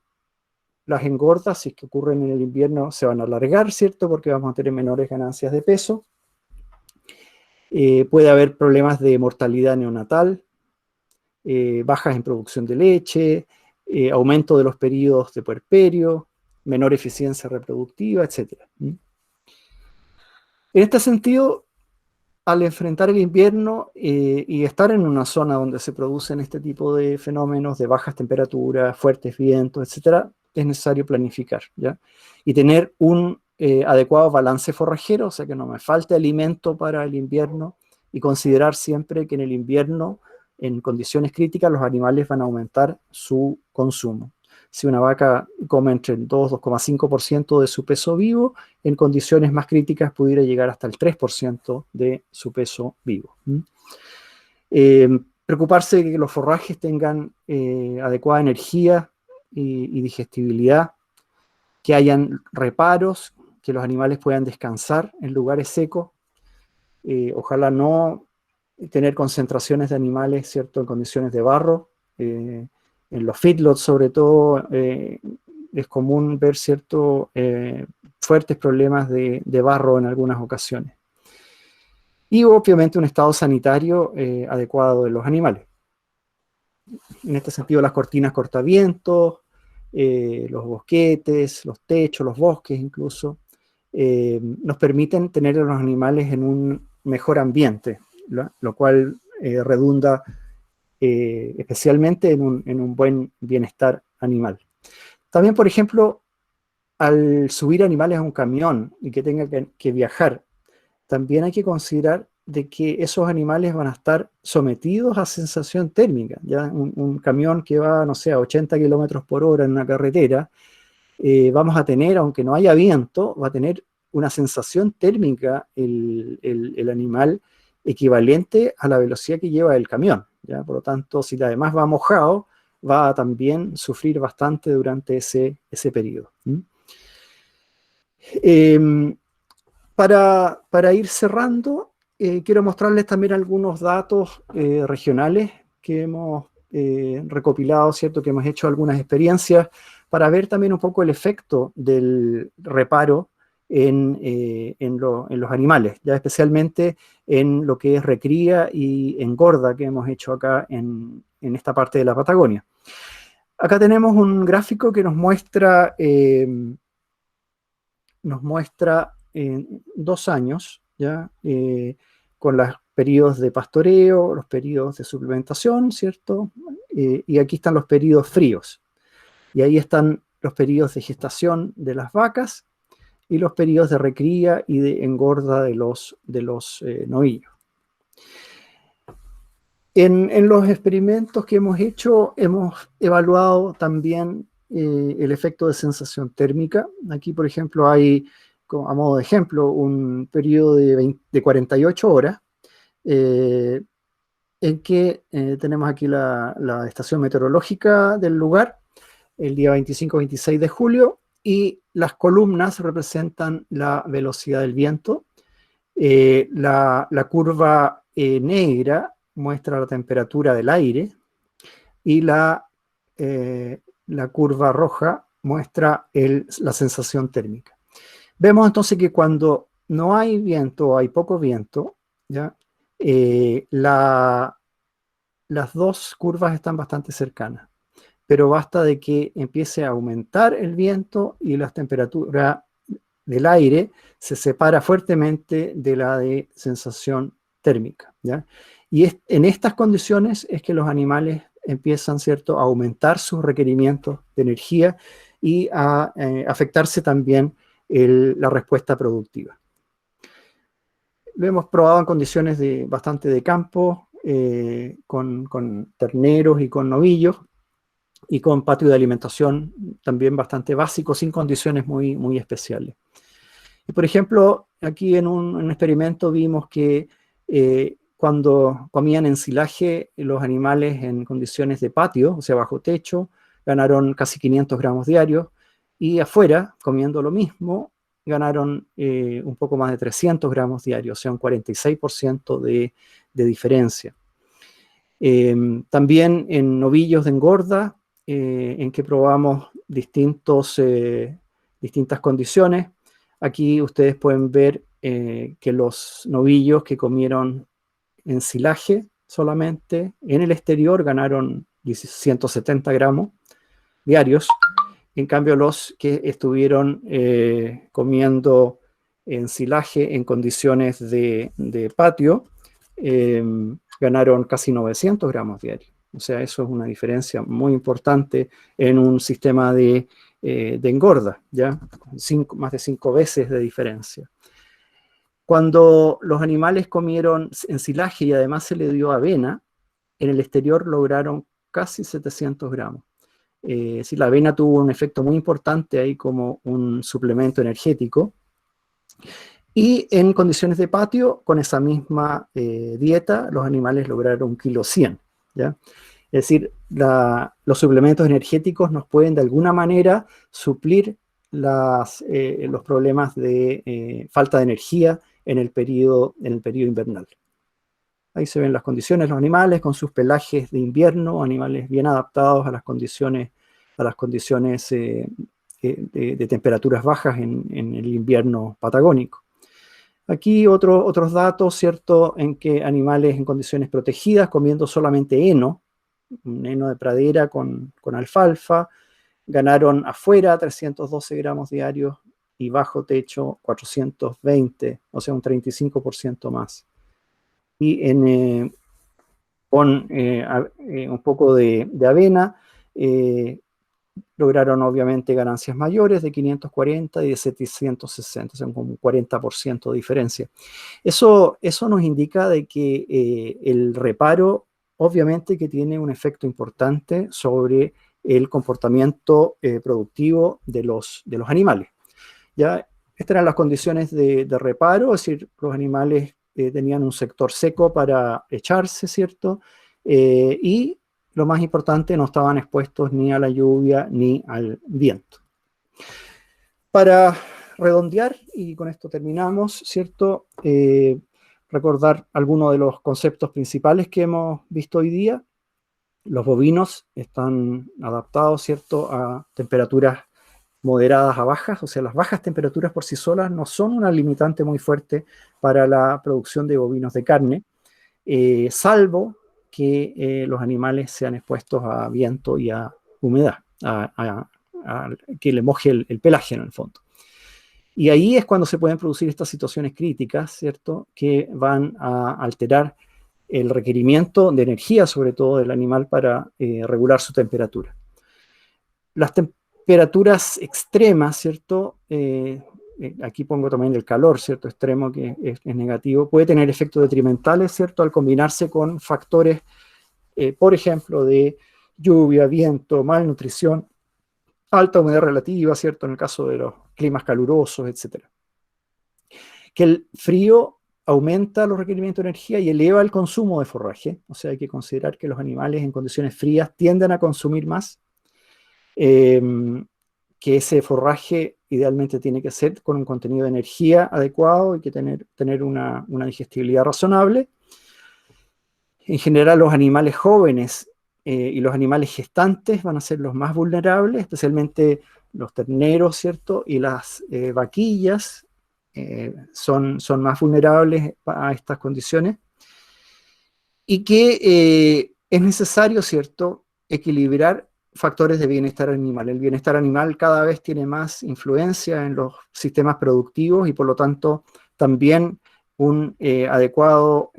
las engordas, si es que ocurren en el invierno, se van a alargar, ¿cierto? Porque vamos a tener menores ganancias de peso. Puede haber problemas de mortalidad neonatal, bajas en producción de leche, aumento de los periodos de puerperio, menor eficiencia reproductiva, etc. En este sentido, al enfrentar el invierno y estar en una zona donde se producen este tipo de fenómenos de bajas temperaturas, fuertes vientos, etc., es necesario planificar, ¿ya? Y tener un adecuado balance forrajero, o sea, que no me falte alimento para el invierno, y considerar siempre que en el invierno, en condiciones críticas, los animales van a aumentar su consumo. Si una vaca come entre el 2,5% de su peso vivo, en condiciones más críticas pudiera llegar hasta el 3% de su peso vivo. Preocuparse de que los forrajes tengan adecuada energía y digestibilidad, que hayan reparos, que los animales puedan descansar en lugares secos. Ojalá no tener concentraciones de animales, ¿cierto?, en condiciones de barro. En los feedlots, sobre todo, es común ver, ¿cierto?, fuertes problemas de barro en algunas ocasiones. Y obviamente un estado sanitario adecuado de los animales. En este sentido, las cortinas cortavientos, los bosquetes, los techos, los bosques incluso, nos permiten tener a los animales en un mejor ambiente, lo cual redunda especialmente en un buen bienestar animal. También, por ejemplo, al subir animales a un camión y que tenga que viajar, también hay que considerar de que esos animales van a estar sometidos a sensación térmica. ¿Ya? Un camión que va, no sé, a 80 kilómetros por hora en una carretera, vamos a tener, aunque no haya viento, va a tener una sensación térmica el animal equivalente a la velocidad que lleva el camión, ¿ya? Por lo tanto, si además va mojado, va a también sufrir bastante durante ese periodo. Para ir cerrando, quiero mostrarles también algunos datos regionales que hemos recopilado, ¿cierto? Que hemos hecho algunas experiencias para ver también un poco el efecto del reparo en los animales, ya especialmente en lo que es recría y engorda que hemos hecho acá en esta parte de la Patagonia. Acá tenemos un gráfico que nos muestra en 2 años, ¿ya? Con los periodos de pastoreo, los periodos de suplementación, ¿cierto? Y aquí están los periodos fríos. Y ahí están los periodos de gestación de las vacas y los periodos de recría y de engorda de los novillos. En los experimentos que hemos hecho, hemos evaluado también el efecto de sensación térmica. Aquí, por ejemplo, hay, a modo de ejemplo, un periodo de 48 horas, en que tenemos aquí la estación meteorológica del lugar, el día 25-26 de julio, y las columnas representan la velocidad del viento. La curva negra muestra la temperatura del aire, y la curva roja muestra la sensación térmica. Vemos entonces que cuando no hay viento o hay poco viento, ¿ya? Las dos curvas están bastante cercanas, pero basta de que empiece a aumentar el viento y la temperatura del aire se separa fuertemente de la de sensación térmica, ¿ya? Y en estas condiciones es que los animales empiezan, ¿cierto?, a aumentar sus requerimientos de energía y a afectarse también la respuesta productiva. Lo hemos probado en condiciones bastante de campo, con terneros y con novillos, y con patio de alimentación también bastante básico, sin condiciones muy, muy especiales. Y por ejemplo, aquí en un experimento vimos que cuando comían ensilaje los animales en condiciones de patio, o sea, bajo techo, ganaron casi 500 gramos diarios, y afuera, comiendo lo mismo, ganaron un poco más de 300 gramos diarios, o sea, un 46% de diferencia. También en novillos de engorda, en que probamos distintas condiciones. Aquí ustedes pueden ver que los novillos que comieron ensilaje solamente en el exterior ganaron 170 gramos diarios. En cambio, los que estuvieron comiendo ensilaje en condiciones de patio ganaron casi 900 gramos diarios. O sea, eso es una diferencia muy importante en un sistema de de engorda, ¿ya? Más de 5 veces de diferencia. Cuando los animales comieron ensilaje y además se le dio avena, en el exterior lograron casi 700 gramos. Si la avena tuvo un efecto muy importante ahí como un suplemento energético. Y en condiciones de patio, con esa misma dieta, los animales lograron 1,100 kg, ¿ya? Es decir, los suplementos energéticos nos pueden de alguna manera suplir los problemas de falta de energía en el periodo invernal. Ahí se ven las condiciones de los animales con sus pelajes de invierno, animales bien adaptados a las condiciones de temperaturas bajas en el invierno patagónico. Aquí otros datos, ¿cierto?, en que animales en condiciones protegidas, comiendo solamente heno, un heno de pradera con alfalfa, ganaron afuera 312 gramos diarios y bajo techo 420, o sea, un 35% más. Y con un poco de avena, lograron obviamente ganancias mayores de 540 y de 760, o sea, como un 40% de diferencia. Eso nos indica de que el reparo obviamente que tiene un efecto importante sobre el comportamiento productivo de los animales. ¿Ya? Estas eran las condiciones de reparo, es decir, los animales tenían un sector seco para echarse, ¿cierto? Y lo más importante, no estaban expuestos ni a la lluvia ni al viento. Para redondear, y con esto terminamos, ¿cierto? Recordar algunos de los conceptos principales que hemos visto hoy día. Los bovinos están adaptados, ¿cierto?, a temperaturas moderadas a bajas, o sea, las bajas temperaturas por sí solas no son una limitante muy fuerte para la producción de bovinos de carne, salvo que los animales sean expuestos a viento y a humedad, que le moje el pelaje en el fondo. Y ahí es cuando se pueden producir estas situaciones críticas, ¿cierto?, que van a alterar el requerimiento de energía, sobre todo del animal, para regular su temperatura. Las temperaturas extremas, ¿cierto? Aquí pongo también el calor, ¿cierto? Extremo, que es negativo, puede tener efectos detrimentales, ¿cierto?, al combinarse con factores, por ejemplo, de lluvia, viento, malnutrición, alta humedad relativa, ¿cierto?, en el caso de los climas calurosos, etc. Que el frío aumenta los requerimientos de energía y eleva el consumo de forraje, o sea, hay que considerar que los animales en condiciones frías tienden a consumir más, que ese forraje idealmente tiene que ser con un contenido de energía adecuado y que tener una digestibilidad razonable. En general, los animales jóvenes y los animales gestantes van a ser los más vulnerables, especialmente los terneros, ¿cierto?, y las vaquillas son más vulnerables a estas condiciones, y que es necesario, ¿cierto?, equilibrar factores de bienestar animal. El bienestar animal cada vez tiene más influencia en los sistemas productivos y por lo tanto también un adecuado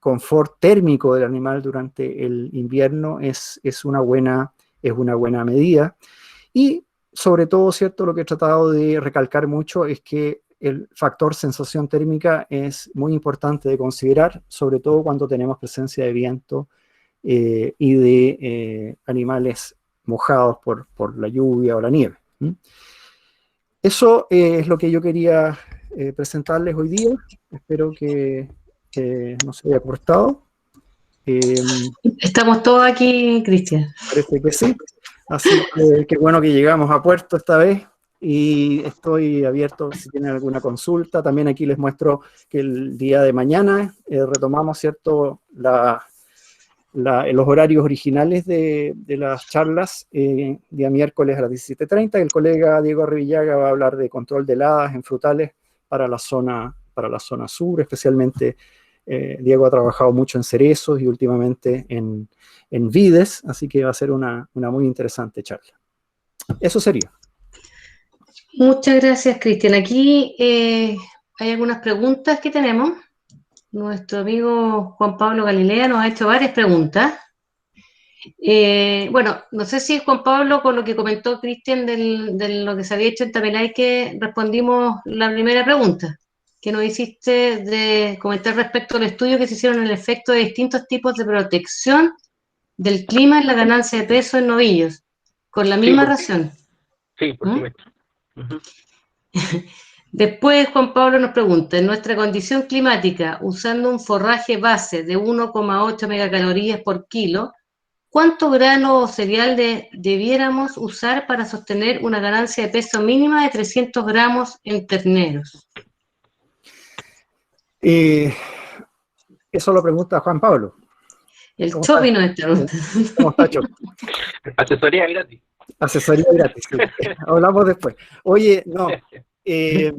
confort térmico del animal durante el invierno es una buena medida. Y sobre todo, ¿cierto?, lo que he tratado de recalcar mucho es que el factor sensación térmica es muy importante de considerar, sobre todo cuando tenemos presencia de viento y de animales mojados por la lluvia o la nieve. Eso es lo que yo quería presentarles hoy día. Espero que no se haya cortado. Estamos todos aquí, Cristian. Parece que sí. Así que qué bueno que llegamos a puerto esta vez y estoy abierto si tienen alguna consulta. También aquí les muestro que el día de mañana retomamos, ¿cierto?, los horarios originales de las charlas, día miércoles a las 17:30. El colega Diego Arribillaga va a hablar de control de heladas en frutales para la zona sur, especialmente Diego ha trabajado mucho en cerezos y últimamente en vides, así que va a ser una muy interesante charla. Eso sería. Muchas gracias, Cristian. Aquí hay algunas preguntas que tenemos. Nuestro amigo Juan Pablo Galilea nos ha hecho varias preguntas. Bueno, no sé si Juan Pablo, con lo que comentó Cristian de lo que se había hecho en Tapenay, respondimos la primera pregunta que nos hiciste de comentar respecto al estudio que se hicieron en el efecto de distintos tipos de protección del clima en la ganancia de peso en novillos, con la Sí, misma ración. sí, por ¿Mm? supuesto. Ujú. Después Juan Pablo nos pregunta, en nuestra condición climática, usando un forraje base de 1,8 megacalorías por kilo, ¿cuánto grano o cereal debiéramos usar para sostener una ganancia de peso mínima de 300 gramos en terneros? Eh, Eso lo pregunta Juan Pablo. El ¿Cómo está? Chopi nos pregunta. ¿Cómo está, Choc? Asesoría gratis. Asesoría gratis, sí. Hablamos después. Oye, no. eh,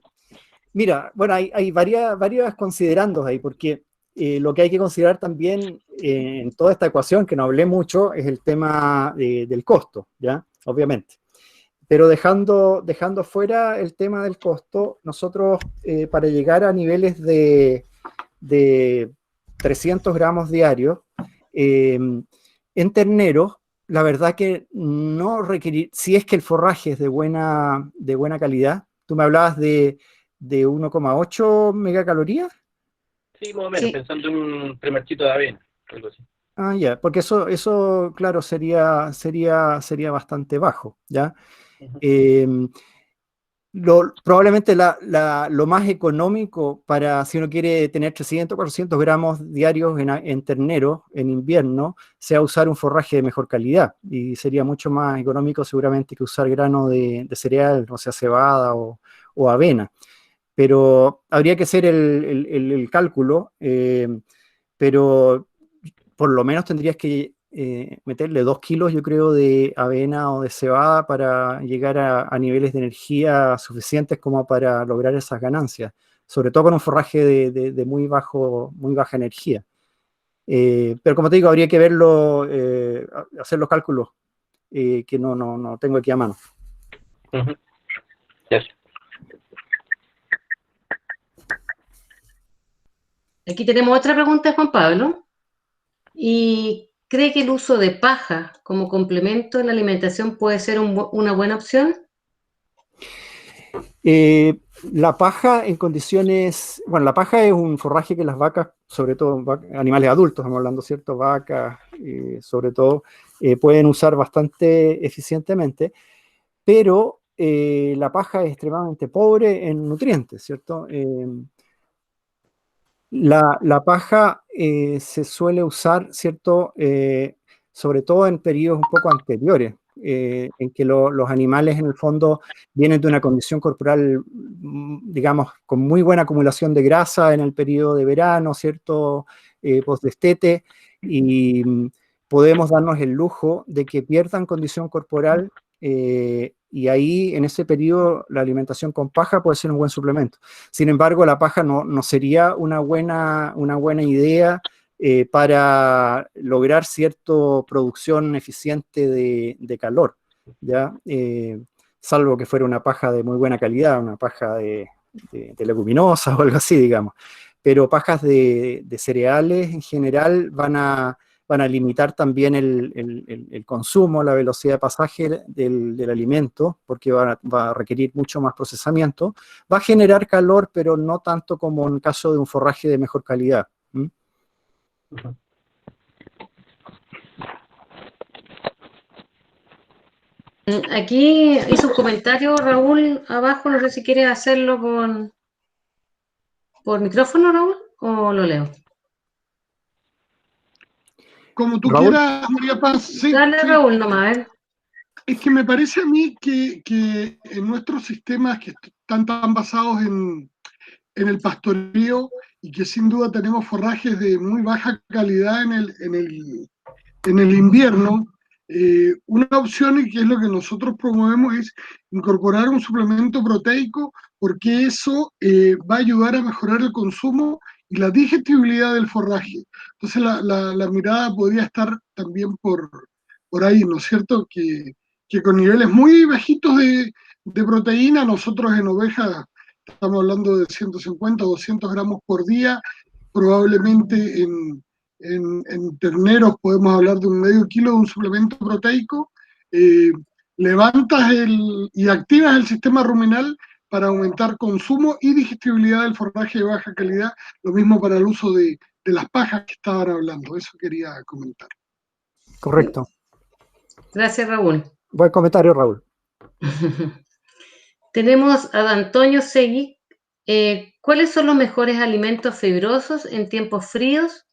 Mira, bueno, hay varias considerandos ahí, porque lo que hay que considerar también en toda esta ecuación, que no hablé mucho, es el tema del costo, ¿ya? Obviamente. Pero dejando fuera el tema del costo, nosotros para llegar a niveles de 300 gramos diarios, en terneros, la verdad que no requerir, si es que el forraje es de buena calidad, tú me hablabas de 1,8 megacalorías. Sí, más o menos, Sí, pensando en un primercito de avena, algo así. Ah, ya, porque eso claro, sería bastante bajo, ¿ya? Ujú. Eh, Probablemente lo más económico para si uno quiere tener 300, 400 gramos diarios en ternero en invierno, sea usar un forraje de mejor calidad. Y sería mucho más económico seguramente que usar grano de cereal, o sea, cebada o avena. Pero habría que hacer el cálculo, pero por lo menos tendrías que meterle 2 kilos, yo creo, de avena o de cebada para llegar a niveles de energía suficientes como para lograr esas ganancias, sobre todo con un forraje de muy baja energía. Pero como te digo, habría que verlo, hacer los cálculos que no tengo aquí a mano. Ujú. Yes. aquí tenemos otra pregunta de Juan Pablo. ¿Y cree que el uso de paja como complemento en la alimentación puede ser una buena opción? La paja en condiciones, bueno, la paja es un forraje que las vacas, sobre todo animales adultos, estamos hablando, ¿cierto? Vacas, sobre todo, pueden usar bastante eficientemente, pero la paja es extremadamente pobre en nutrientes, ¿cierto? La paja se suele usar, ¿cierto? Sobre todo en periodos un poco anteriores, en que los animales en el fondo vienen de una condición corporal, digamos, con muy buena acumulación de grasa en el periodo de verano, ¿cierto? Postdestete, y podemos darnos el lujo de que pierdan condición corporal, y ahí en ese periodo la alimentación con paja puede ser un buen suplemento. Sin embargo, la paja no sería una buena idea para lograr cierta producción eficiente de calor, ¿ya? Salvo que fuera una paja de muy buena calidad, una paja de leguminosas o algo así, digamos. Pero pajas de cereales en general van a limitar también el consumo, la velocidad de pasaje del alimento, porque va a requerir mucho más procesamiento. Va a generar calor, pero no tanto como en caso de un forraje de mejor calidad. ¿Mm? Ujú. Aquí hizo un comentario Raúl abajo, no sé si quiere hacerlo por micrófono, Raúl, o lo leo. Como tú Raúl, quieras, María Paz, sí, Dale, sí. Raúl, nomás, a ver. Es que me parece a mí que en nuestros sistemas que están tan basados en el pastoreo y que sin duda tenemos forrajes de muy baja calidad en el invierno, una opción y que es lo que nosotros promovemos es incorporar un suplemento proteico porque eso va a ayudar a mejorar el consumo y la digestibilidad del forraje. Entonces la mirada podría estar también por ahí, ¿no es cierto? Que con niveles muy bajitos de proteína, nosotros en ovejas estamos hablando de 150 o 200 gramos por día, probablemente en terneros podemos hablar de un medio kilo de un suplemento proteico, levantas y activas el sistema ruminal para aumentar consumo y digestibilidad del forraje de baja calidad, lo mismo para el uso de las pajas que estaban hablando, eso quería comentar. Correcto. Gracias, Raúl. Buen comentario, Raúl. Tenemos a Antonio Segui. ¿Cuáles son los mejores alimentos fibrosos en tiempos fríos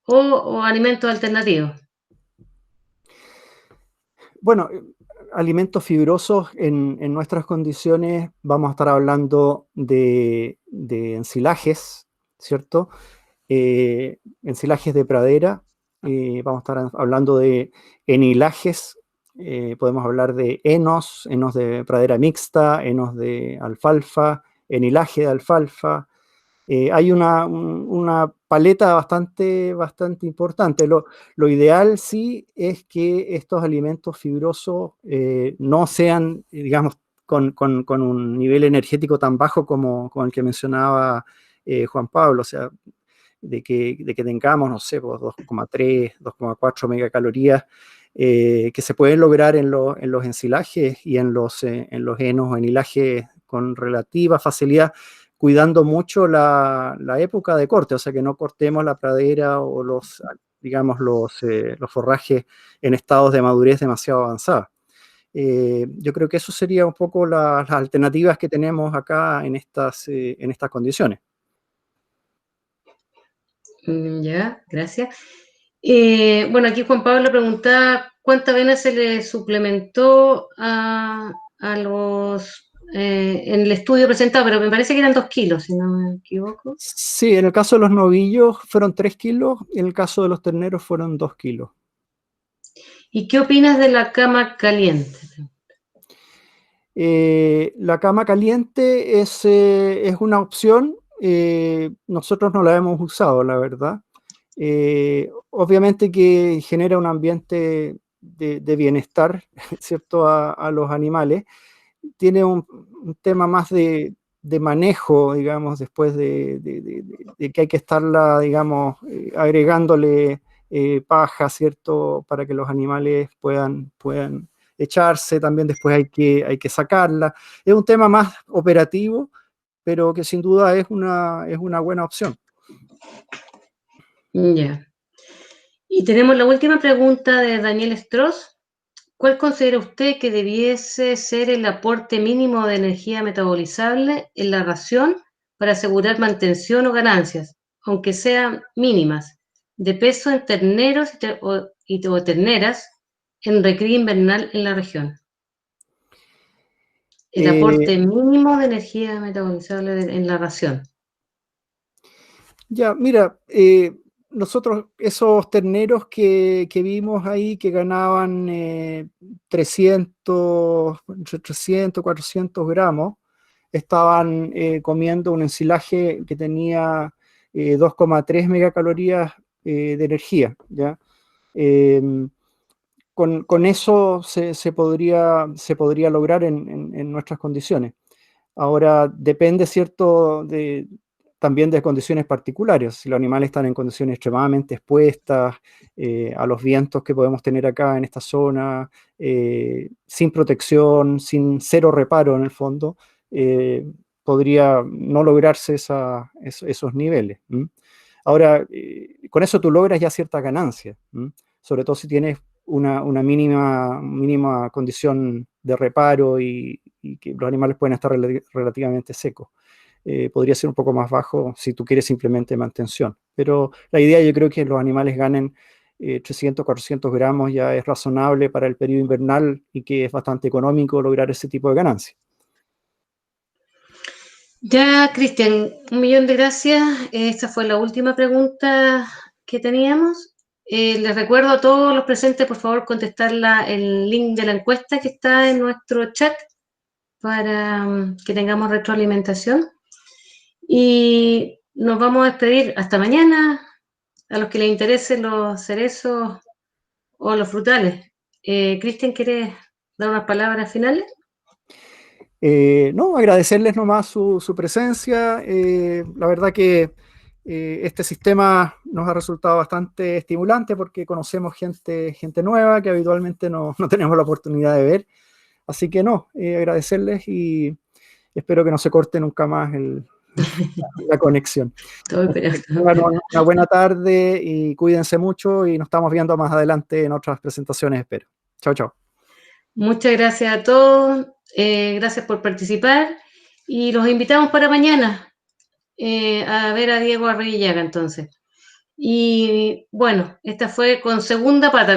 o alimentos alternativos? Bueno, alimentos fibrosos en nuestras condiciones vamos a estar hablando de ensilajes, ¿cierto? Ensilajes de pradera, vamos a estar hablando de enilajes, podemos hablar de henos de pradera mixta, henos de alfalfa, enilaje de alfalfa. Hay una paleta bastante importante. Lo ideal sí es que estos alimentos fibrosos no sean, digamos, con un nivel energético tan bajo como el que mencionaba Juan Pablo, o sea, de que tengamos, no sé, pues 2,3, 2,4 megacalorías que se pueden lograr en los ensilajes y en los henos o enilajes con relativa facilidad, cuidando mucho la época de corte, o sea, que no cortemos la pradera o digamos, los forrajes en estados de madurez demasiado avanzada. Yo creo que eso sería un poco las alternativas que tenemos acá en estas condiciones. Ya, gracias. Bueno, aquí Juan Pablo preguntaba cuánta avena se le suplementó a los en el estudio presentado, pero me parece que eran 2 kilos, si no me equivoco. Sí, en el caso de los novillos fueron 3 kilos, en el caso de los terneros fueron 2 kilos. ¿Y qué opinas de la cama caliente? La cama caliente es una opción, nosotros no la hemos usado, la verdad. Obviamente que genera un ambiente de bienestar, ¿cierto?, a los animales. Tiene un tema más de manejo, digamos, después de que hay que estarla, digamos, agregándole paja, ¿cierto?, para que los animales puedan echarse, también después hay que sacarla. Es un tema más operativo, pero que sin duda es una buena opción. Ya. Y tenemos la última pregunta de Daniel Stross. ¿Cuál considera usted que debiese ser el aporte mínimo de energía metabolizable en la ración para asegurar mantención o ganancias, aunque sean mínimas, de peso en terneros o terneras en recría invernal en la región? El aporte mínimo de energía metabolizable en la ración. Ya, mira, nosotros esos terneros que vimos ahí que ganaban 300, 400 gramos, estaban comiendo un ensilaje que tenía 2,3 megacalorías de energía, ¿ya? Con eso se podría lograr en nuestras condiciones. Ahora, depende, ¿cierto?, también de condiciones particulares. Si los animales están en condiciones extremadamente expuestas a los vientos que podemos tener acá en esta zona, sin protección, sin cero reparo en el fondo, podría no lograrse esos niveles. Ahora, con eso tú logras ya cierta ganancia, sobre todo si tienes una mínima condición de reparo y que los animales pueden estar relativamente secos. Podría ser un poco más bajo si tú quieres simplemente mantención. Pero la idea, yo creo que los animales ganen 300, 400 gramos ya es razonable para el periodo invernal y que es bastante económico lograr ese tipo de ganancia. Ya, Cristian, 1.000.000 de gracias. Esta fue la última pregunta que teníamos. Les recuerdo a todos los presentes, por favor, contestar el link de la encuesta que está en nuestro chat para que tengamos retroalimentación. Y nos vamos a despedir hasta mañana. A los que les interesen los cerezos o los frutales. Cristian, ¿quieres dar unas palabras finales? No, agradecerles nomás su presencia. La verdad que Este sistema nos ha resultado bastante estimulante porque conocemos gente nueva que habitualmente no tenemos la oportunidad de ver. Así que agradecerles y espero que no se corte nunca más la conexión. Bueno, una buena tarde y cuídense mucho y nos estamos viendo más adelante en otras presentaciones, espero. Chao, chao. Muchas gracias a todos, gracias por participar y los invitamos para mañana a ver a Diego Arrillaga entonces. Y bueno, esta fue con Segunda Pata.